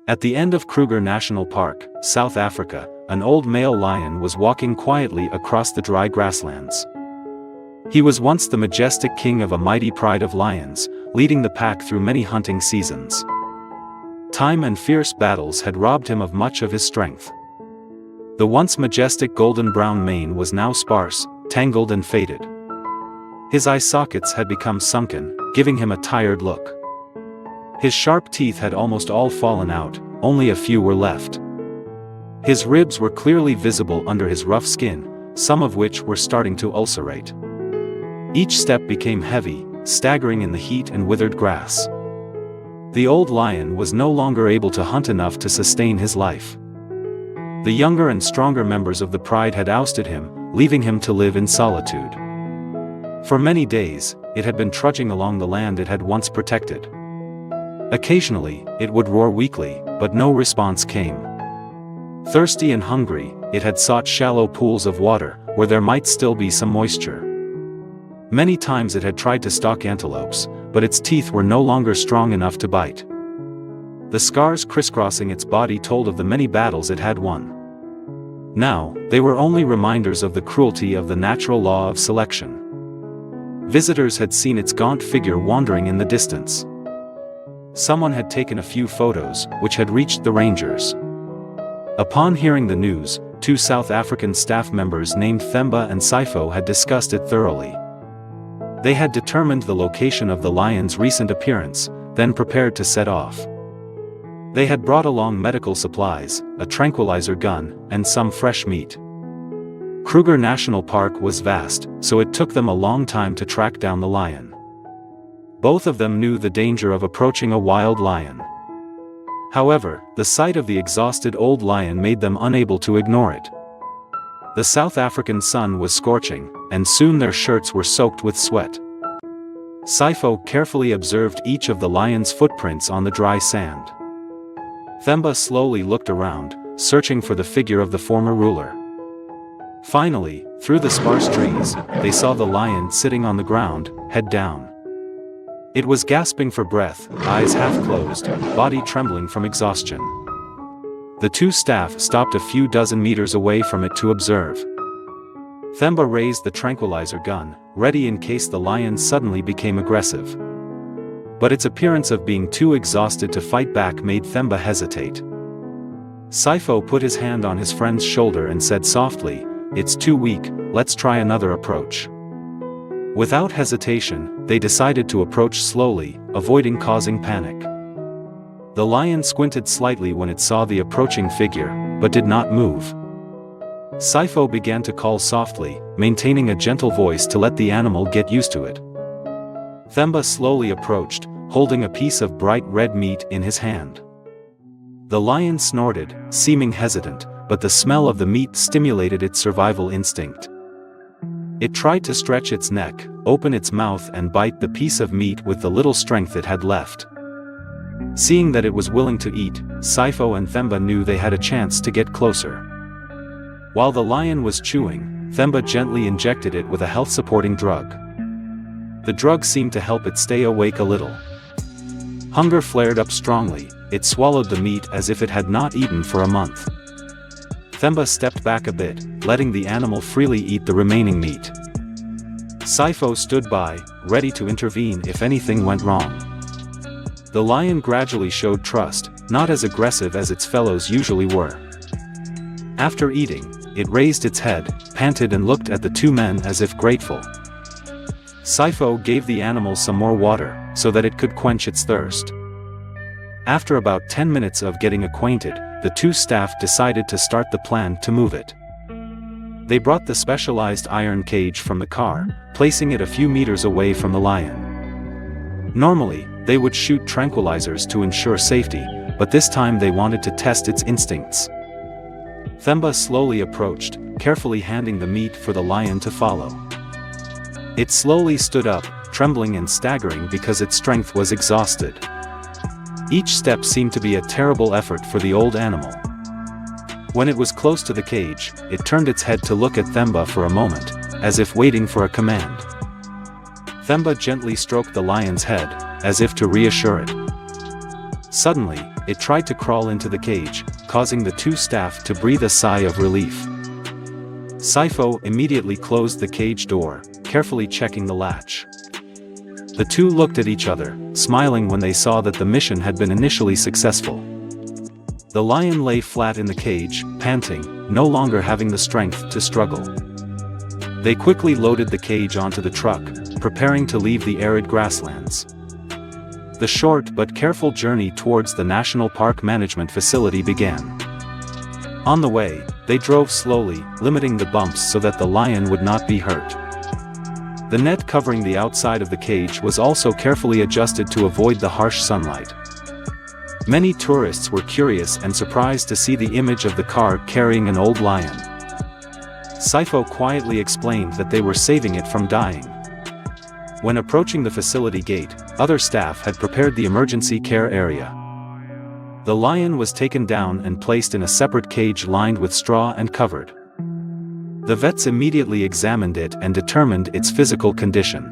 At the end of Kruger National Park, South Africa, an old male lion was walking quietly across the dry grasslands. He was once the majestic king of a mighty pride of lions, leading the pack through many hunting seasons. Time and fierce battles had robbed him of much of his strength. The once majestic golden-brown mane was now sparse, tangled and faded. His eye sockets had become sunken, giving him a tired look. His sharp teeth had almost all fallen out, only a few were left. His ribs were clearly visible under his rough skin, some of which were starting to ulcerate. Each step became heavy, staggering in the heat and withered grass. The old lion was no longer able to hunt enough to sustain his life. The younger and stronger members of the pride had ousted him, leaving him to live in solitude. For many days, it had been trudging along the land it had once protected. Occasionally, it would roar weakly, but no response came. Thirsty and hungry, it had sought shallow pools of water, where there might still be some moisture. Many times it had tried to stalk antelopes, but its teeth were no longer strong enough to bite. The scars crisscrossing its body told of the many battles it had won. Now, they were only reminders of the cruelty of the natural law of selection. Visitors had seen its gaunt figure wandering in the distance. Someone had taken a few photos, which had reached the rangers. Upon hearing the news, 2 South African staff members named Themba and Sifo had discussed it thoroughly. They had determined the location of the lion's recent appearance, then prepared to set off. They had brought along medical supplies, a tranquilizer gun, and some fresh meat. Kruger National Park was vast, so it took them a long time to track down the lion. Both of them knew the danger of approaching a wild lion. However, the sight of the exhausted old lion made them unable to ignore it. The South African sun was scorching, and soon their shirts were soaked with sweat. Sifo carefully observed each of the lion's footprints on the dry sand. Themba slowly looked around, searching for the figure of the former ruler. Finally, through the sparse trees, they saw the lion sitting on the ground, head down. It was gasping for breath, eyes half closed, body trembling from exhaustion. The 2 staff stopped a few dozen meters away from it to observe. Themba raised the tranquilizer gun, ready in case the lion suddenly became aggressive. But its appearance of being too exhausted to fight back made Themba hesitate. Sifo put his hand on his friend's shoulder and said softly, "It's too weak, let's try another approach." Without hesitation, they decided to approach slowly, avoiding causing panic. The lion squinted slightly when it saw the approaching figure, but did not move. Sifo began to call softly, maintaining a gentle voice to let the animal get used to it. Themba slowly approached, holding a piece of bright red meat in his hand. The lion snorted, seeming hesitant, but the smell of the meat stimulated its survival instinct. It tried to stretch its neck, open its mouth and bite the piece of meat with the little strength it had left. Seeing that it was willing to eat, Sifo and Themba knew they had a chance to get closer. While the lion was chewing, Themba gently injected it with a health-supporting drug. The drug seemed to help it stay awake a little. Hunger flared up strongly, it swallowed the meat as if it had not eaten for a month. Themba stepped back a bit, letting the animal freely eat the remaining meat. Sifo stood by, ready to intervene if anything went wrong. The lion gradually showed trust, not as aggressive as its fellows usually were. After eating, it raised its head, panted and looked at the 2 men as if grateful. Sifo gave the animal some more water, so that it could quench its thirst. After about 10 minutes of getting acquainted, the 2 staff decided to start the plan to move it. They brought the specialized iron cage from the car, placing it a few meters away from the lion. Normally, they would shoot tranquilizers to ensure safety, but this time they wanted to test its instincts. Themba slowly approached, carefully handing the meat for the lion to follow. It slowly stood up, trembling and staggering because its strength was exhausted. Each step seemed to be a terrible effort for the old animal. When it was close to the cage, it turned its head to look at Themba for a moment, as if waiting for a command. Themba gently stroked the lion's head, as if to reassure it. Suddenly, it tried to crawl into the cage, causing the two staff to breathe a sigh of relief. Sifo immediately closed the cage door, carefully checking the latch. The two looked at each other, smiling when they saw that the mission had been initially successful. The lion lay flat in the cage, panting, no longer having the strength to struggle. They quickly loaded the cage onto the truck, preparing to leave the arid grasslands. The short but careful journey towards the National Park Management Facility began. On the way, they drove slowly, limiting the bumps so that the lion would not be hurt. The net covering the outside of the cage was also carefully adjusted to avoid the harsh sunlight. Many tourists were curious and surprised to see the image of the car carrying an old lion. Sifo quietly explained that they were saving it from dying. When approaching the facility gate, other staff had prepared the emergency care area. The lion was taken down and placed in a separate cage lined with straw and covered. The vets immediately examined it and determined its physical condition.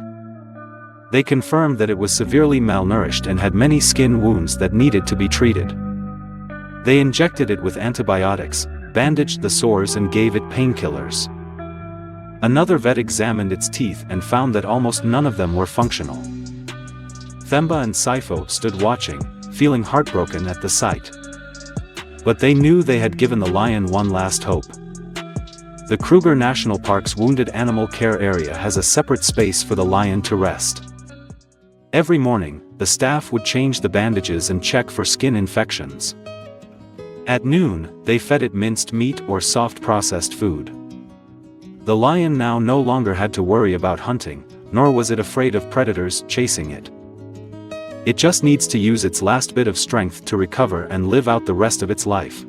They confirmed that it was severely malnourished and had many skin wounds that needed to be treated. They injected it with antibiotics, bandaged the sores and gave it painkillers. Another vet examined its teeth and found that almost none of them were functional. Themba and Sifo stood watching, feeling heartbroken at the sight. But they knew they had given the lion one last hope. The Kruger National Park's Wounded Animal Care Area has a separate space for the lion to rest. Every morning, the staff would change the bandages and check for skin infections. At noon, they fed it minced meat or soft processed food. The lion now no longer had to worry about hunting, nor was it afraid of predators chasing it. It just needs to use its last bit of strength to recover and live out the rest of its life.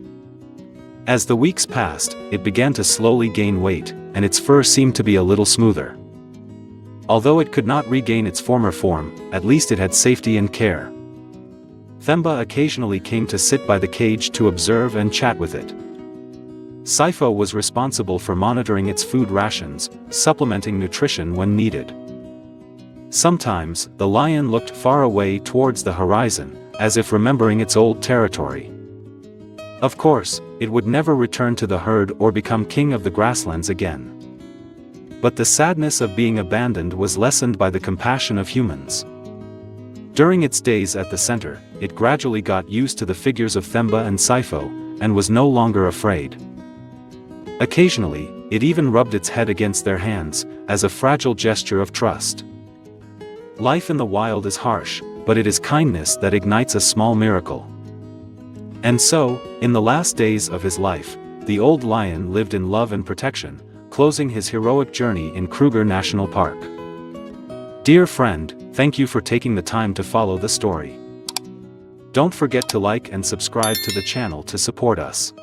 As the weeks passed, it began to slowly gain weight, and its fur seemed to be a little smoother. Although it could not regain its former form, at least it had safety and care. Themba occasionally came to sit by the cage to observe and chat with it. Sifo was responsible for monitoring its food rations, supplementing nutrition when needed. Sometimes, the lion looked far away towards the horizon, as if remembering its old territory. Of course, it would never return to the herd or become king of the grasslands again. But the sadness of being abandoned was lessened by the compassion of humans. During its days at the center, it gradually got used to the figures of Themba and Sifo, and was no longer afraid. Occasionally, it even rubbed its head against their hands, as a fragile gesture of trust. Life in the wild is harsh, but it is kindness that ignites a small miracle. And so, in the last days of his life, the old lion lived in love and protection, closing his heroic journey in Kruger National Park. Dear friend, thank you for taking the time to follow the story. Don't forget to like and subscribe to the channel to support us.